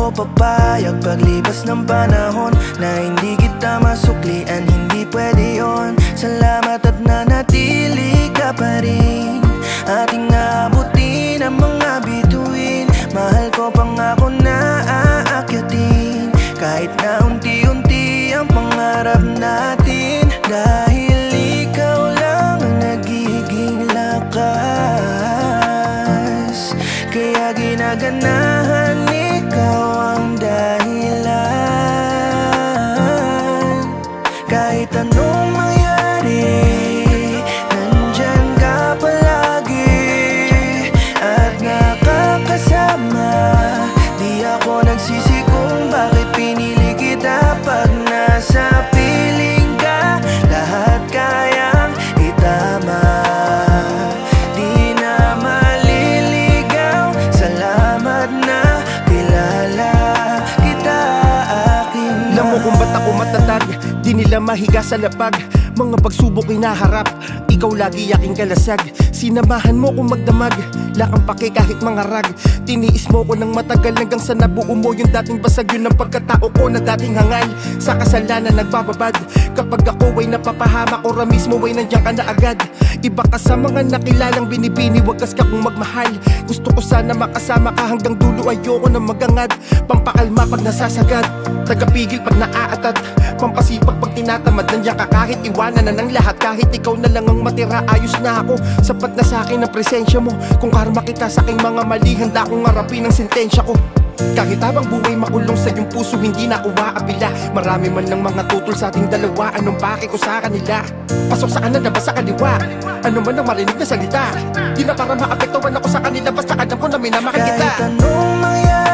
ako papayag paglipas ng panahon na hindi kita masuklian, hindi pwede yon. Salamat at nanatili ka pa rin, ating aabutin ang mga bituin. Mahal ko pangako na aakyatin, kahit na unti-unti ang pangarap natin. Dahil ikaw lang ang nagiging lakas, kaya ginaganahan, ikaw ang dahilan. Kahit anong mangyari, nandyan ka palagi at nakakasama. Di ako nagsisi kung bakit pinili kita. Pag nasa piling ka, lahat kayang itama. Di na maliligaw, salamat na kilala kita, aking mahal. Alam mo kung ba't ako matatag, di nila mahiga sa lapag. Mga pagsubok hinaharap, ikaw lagi aking kalasag. Sinamahan mo kong magdamag, lakang pake kahit mangarag. Tiniis mo ko ng matagal hanggang sa nabuo mo yung dating basag. Yun ang pagkatao ko na dating hangal, sa kasalanan nagbababad. Kapag ako ay napapahamak, ora mismo ay nandiyan ka na agad. Iba ka sa mga nakilalang binibini, wagas ka kung magmahal. Gusto ko sana makasama ka hanggang dulo, ayoko na magangad. Pampakalma pag nasasagad, tagapigil pag naaatat, pampasipag pag tinatamad. Nandiyan ka kahit iwanan na ng lahat, kahit ikaw na lang ang matira, ayos na ako. Sapat na sa akin ang presensya mo, kung karma kita sa aking mga mali, handa kong harapin ang sentensya ko. Kahit habang buhay makulong sa iyong puso, hindi na ako aapila. Marami man lang mga tutol sa ating dalawa, anong pake ko sa kanila? Pasok sa kanan na ba sa kaliwa? Ano man ang marinig na salita, di na para maapektuhan ako sa kanila, basta alam ko na minamahal kita. Kahit anong mangyari,